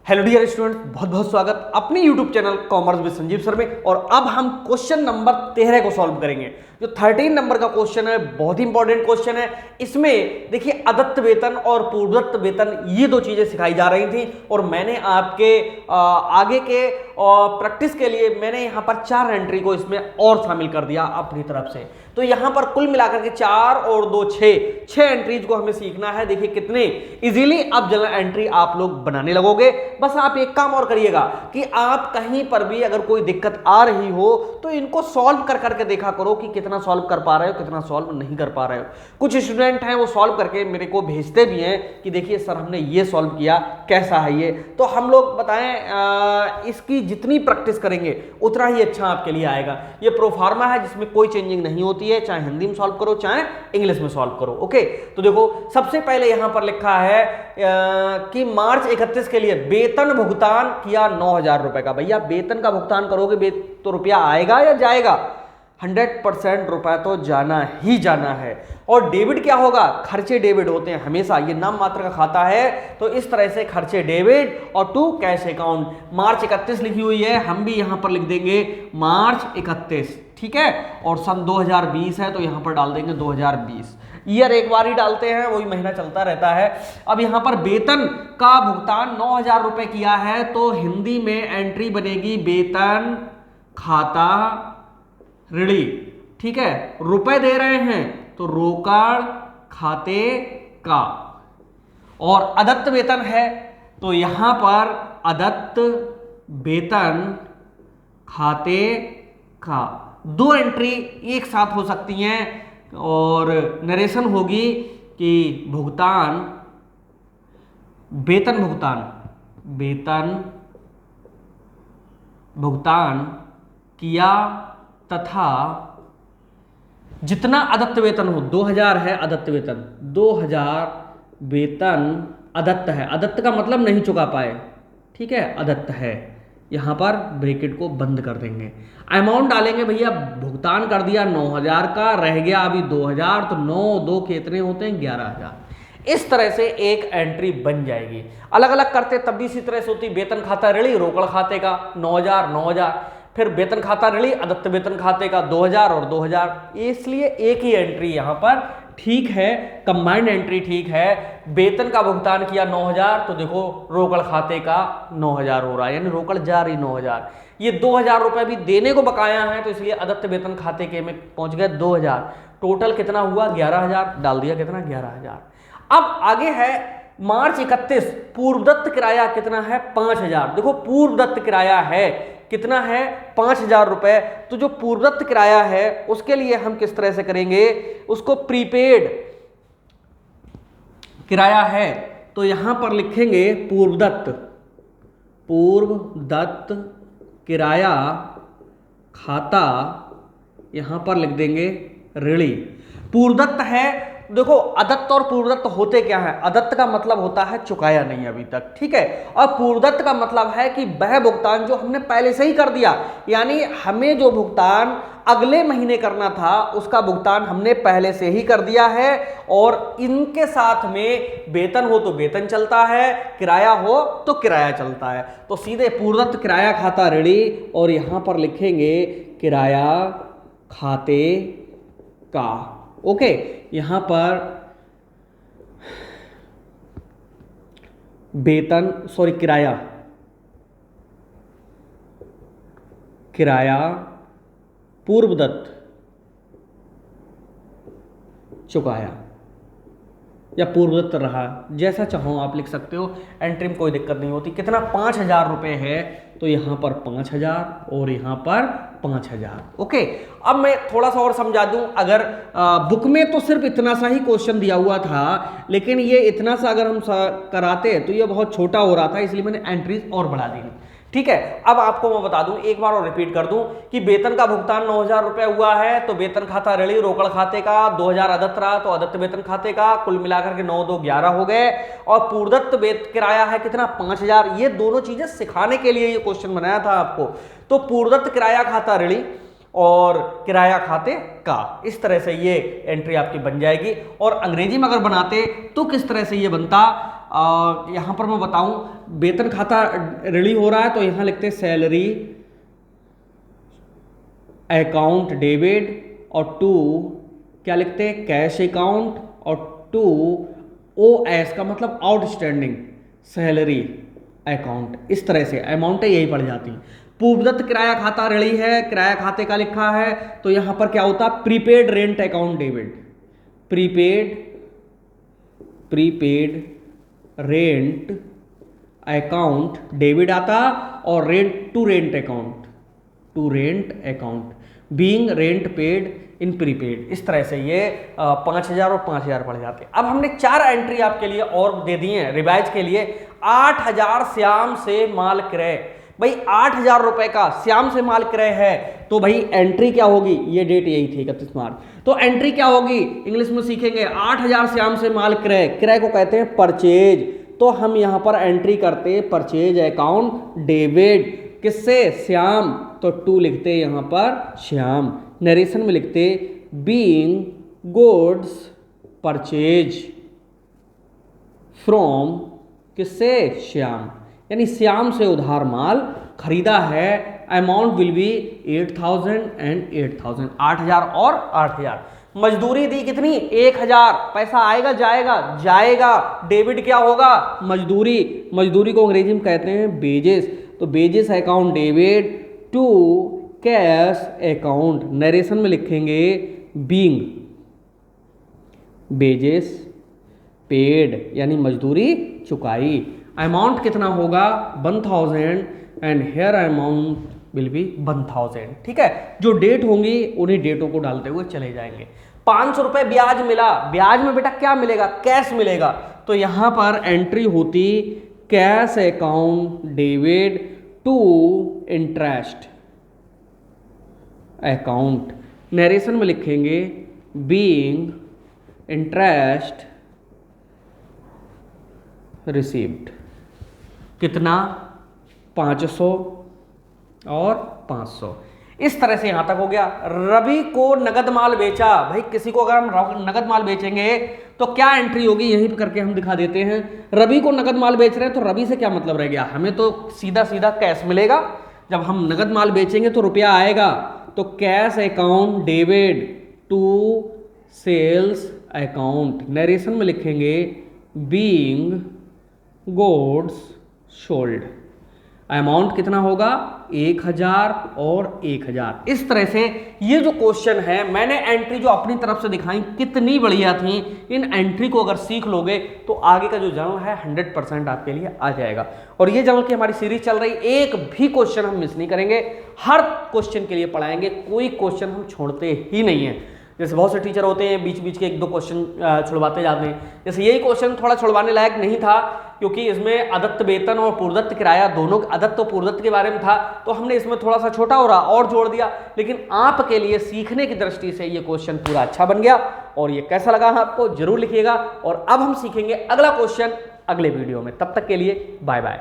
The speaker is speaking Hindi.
हेलो डियर स्टूडेंट, बहुत बहुत स्वागत अपने YouTube channel commerce with Sanjeev sir में। और अब हम क्वेश्चन नंबर 13 को सॉल्व करेंगे। जो 13 नंबर का क्वेश्चन है बहुत ही इंपॉर्टेंट क्वेश्चन है। इसमें देखिए अदत्त वेतन और पूर्वदत्त वेतन ये दो चीजें सिखाई जा रही थी और मैंने आपके आगे के प्रैक्टिस के लिए मैंने यहाँ पर 4 एंट्री को इसमें और शामिल कर दिया अपनी तरफ से। तो यहाँ पर कुल मिलाकर के 4 और 2 6 एंट्रीज को हमें सीखना है। देखिए कितने इजीली अब जनरल एंट्री आप लोग बनाने लगोगे। बस आप एक काम और करिएगा कि आप कहीं पर भी अगर कोई दिक्कत आ रही हो तो इनको सॉल्व कर करके देखा करो कि कितना सॉल्व कर पा रहे हो, कितना सॉल्व नहीं कर पा रहे हो। कुछ स्टूडेंट हैं वो सॉल्व करके मेरे को भेजते भी हैं कि देखिए सर हमने ये सॉल्व किया, कैसा है ये। तो हम लोग बताएं इसकी जितनी प्रैक्टिस करेंगे उतना ही अच्छा आपके लिए आएगा। ये प्रोफार्मा है जिसमें कोई चेंजिंग नहीं होती है, चाहे हिंदी में सॉल्व करो चाहे इंग्लिश में सॉल्व करो। ओके, तो देखो सबसे पहले यहां पर लिखा है कि मार्च 31 के लिए वेतन भुगतान किया 9,000 रुपए का। भैया वेतन का भुगतान करोगे तो रुपया आएगा या जाएगा? 100% रुपया तो जाना ही जाना है। और डेबिट क्या होगा? खर्चे डेबिट होते हैं हमेशा, ये नाम मात्र का खाता है तो इस तरह से खर्चे डेबिट और टू कैश अकाउंट। मार्च 31 लिखी हुई है, हम भी यहां पर लिख देंगे मार्च 31, ठीक है। और सन 2020 है तो यहां पर डाल देंगे 2020। ईयर एक बार ही डालते हैं, वही महीना चलता रहता है। अब यहां पर वेतन का भुगतान 9,000 रुपए किया है तो हिंदी में एंट्री बनेगी वेतन खाता ऋणी, ठीक है। रुपए दे रहे हैं तो रोकड़ खाते का। और अदत्त वेतन है तो यहां पर अदत्त वेतन खाते का। दो एंट्री एक साथ हो सकती हैं और नरेशन होगी कि भुगतान वेतन भुगतान किया तथा जितना अदत्त वेतन हो, 2,000 है अदत्त वेतन, 2,000 वेतन अदत्त है। अदत्त का मतलब नहीं चुका पाए, ठीक है, अदत्त है। यहां पर ब्रैकेट को बंद कर देंगे। अमाउंट डालेंगे भैया, भुगतान कर दिया 9,000 का, रह गया अभी 2,000 तो 9 2 कितने होते हैं? 11,000। इस तरह से एक एंट्री बन जाएगी। अलग अलग करते तब भी इसी तरह से होती। वेतन खाता ऋणी रोकड़ खाते का 9,000 9,000, फिर वेतन खाता ऋणी अदत्त वेतन खाते का 2,000 और 2,000। इसलिए एक ही एंट्री यहां पर ठीक है, कंबाइंड एंट्री ठीक है। वेतन का भुगतान किया 9,000 तो देखो रोकड़ खाते का 9,000 हो रहा है, यानी रोकड़ जा रही 9,000। ये 2,000 रुपए भी देने को बकाया है तो इसलिए अदत्त वेतन खाते के में पहुंच गए 2,000। टोटल कितना हुआ? 11,000। डाल दिया कितना? 11,000। अब आगे है मार्च 31, पूर्वदत्त किराया कितना है? 5,000। देखो पूर्वदत्त किराया है कितना है? 5,000 रुपए। तो जो पूर्वदत्त किराया है उसके लिए हम किस तरह से करेंगे? उसको प्रीपेड किराया है तो यहां पर लिखेंगे पूर्वदत्त किराया खाता, यहां पर लिख देंगे ऋणी। पूर्वदत्त है, देखो अदत्त और पूर्वदत्त होते क्या है? अदत्त का मतलब होता है चुकाया नहीं अभी तक, ठीक है। और पूर्वदत्त का मतलब है कि वह भुगतान जो हमने पहले से ही कर दिया, यानी हमें जो भुगतान अगले महीने करना था उसका भुगतान हमने पहले से ही कर दिया है। और इनके साथ में वेतन हो तो वेतन चलता है, किराया हो तो किराया चलता है। तो सीधे पूर्वदत्त किराया खाता ऋणी और यहां पर लिखेंगे किराया खाते का। ओके, यहां पर वेतन किराया पूर्वदत्त चुकाया या पूर्वदत्त रहा, जैसा चाहो आप लिख सकते हो। एंट्री में कोई दिक्कत नहीं होती। कितना? 5,000 रुपए है तो यहां पर 5,000 और यहां पर 5,000। ओके, अब मैं थोड़ा सा और समझा दूं। अगर बुक में तो सिर्फ इतना सा ही क्वेश्चन दिया हुआ था, लेकिन ये इतना सा अगर हम कराते तो ये बहुत छोटा हो रहा था, इसलिए मैंने एंट्रीज और बढ़ा दी, ठीक है। अब आपको मैं बता दूं, एक बार और रिपीट कर दूं कि वेतन का भुगतान 9,000 रुपए हुआ है तो वेतन खाता ऋणी रोकड़ खाते का, 2,000 अदत्त रहा तो अदत्त वेतन खाते का, कुल मिलाकर के 9 2 11 हो गए। और पूर्वदत्त किराया है कितना? 5,000। ये दोनों चीजें सिखाने के लिए ये क्वेश्चन बनाया था आपको। तो पूर्वदत्त किराया खाता ऋणी और किराया खाते का, इस तरह से ये एंट्री आपकी बन जाएगी। और अंग्रेजी में अगर बनाते तो किस तरह से ये बनता? यहाँ पर मैं बताऊं, वेतन खाता रेडी हो रहा है तो यहाँ लिखते हैं सैलरी अकाउंट डेबिट, और टू क्या लिखते हैं कैश अकाउंट, और टू OS का मतलब आउटस्टैंडिंग सैलरी अकाउंट। इस तरह से अमाउंटें यही पड़ जाती हैं। पूर्वदत्त किराया खाता रेडी है, किराया खाते का लिखा है तो यहाँ पर क्या होता है prepaid rent account debit, prepaid rent account debit आता, और rent account being rent paid in prepaid. इस तरह से ये 5000 और 5000 पड़ जाते हैं। अब हमने 4 एंट्री आपके लिए और दे दी हैं रिवाइज के लिए। 8000 श्याम से माल क्रय, भाई 8000 रुपए का श्याम से माल क्रय है तो भाई एंट्री क्या होगी, ये डेट यही थी 31 मार्च, तो एंट्री क्या होगी इंग्लिश में सीखेंगे। 8000 श्याम से माल क्रय, क्रय को कहते हैं परचेज, तो हम यहां पर एंट्री करते परचेज अकाउंट डेबिट, किससे श्याम, तो टू लिखते यहां पर श्याम। नरेशन में लिखते बीइंग गुड्स परचेज फ्रॉम, किससे श्याम, यानी श्याम से उधार माल खरीदा है। अमाउंट विल बी 8000 एंड 8000, 8000 और 8000। मजदूरी दी कितनी 1000, पैसा आएगा जाएगा, डेबिट क्या होगा मजदूरी को अंग्रेजी में कहते हैं वेजेस, तो wages account debit to cash account. Narration में लिखेंगे बीइंग वेजेस पेड, यानी मजदूरी चुकाई। अमाउंट कितना होगा 1000 and here amount will be 1000। ठीक है, जो डेट होंगी उन्हीं डेटों को डालते हुए चले जाएंगे। 500 रुपए ब्याज मिला, ब्याज में बेटा क्या मिलेगा कैश मिलेगा, तो यहां पर एंट्री होती cash account debit to interest account. Narration में लिखेंगे बीइंग इंटरेस्ट रिसीव्ड, कितना 500 और 500। इस तरह से यहां तक हो गया। रवि को नगद माल बेचा, भाई किसी को अगर हम नगद माल बेचेंगे तो क्या एंट्री होगी यहीं पर करके हम दिखा देते हैं। रवि को नगद माल बेच रहे हैं तो रवि से क्या मतलब रह गया, हमें तो सीधा सीधा कैश मिलेगा। जब हम नगद माल बेचेंगे तो रुपया आएगा, तो cash account debit to sales account. Narration में लिखेंगे बीइंग गुड्स सोल्ड, अमाउंट कितना होगा 1000 और 1000। इस तरह से ये जो क्वेश्चन है मैंने एंट्री जो अपनी तरफ से दिखाई कितनी बढ़िया थी। इन एंट्री को अगर सीख लोगे तो आगे का जो जर्नल है 100% आपके लिए आ जाएगा। और ये जर्नल की हमारी सीरीज चल रही, एक भी क्वेश्चन हम मिस नहीं करेंगे, हर क्वेश्चन के लिए पढ़ाएंगे, कोई क्वेश्चन हम छोड़ते ही नहीं है। जैसे बहुत से टीचर होते हैं बीच बीच के 1-2 क्वेश्चन छुड़वाते जाते हैं, जैसे यही क्वेश्चन थोड़ा छुड़वाने लायक नहीं था क्योंकि इसमें अदत्त वेतन और पूर्वदत्त किराया दोनों, अदत्त और पूर्वदत्त के बारे में था, तो हमने इसमें थोड़ा सा छोटा हो रहा और जोड़ दिया। लेकिन आपके लिए सीखने की दृष्टि से ये क्वेश्चन पूरा अच्छा बन गया। और ये कैसा लगा आपको जरूर लिखिएगा। और अब हम सीखेंगे अगला क्वेश्चन अगले वीडियो में, तब तक के लिए बाय बाय।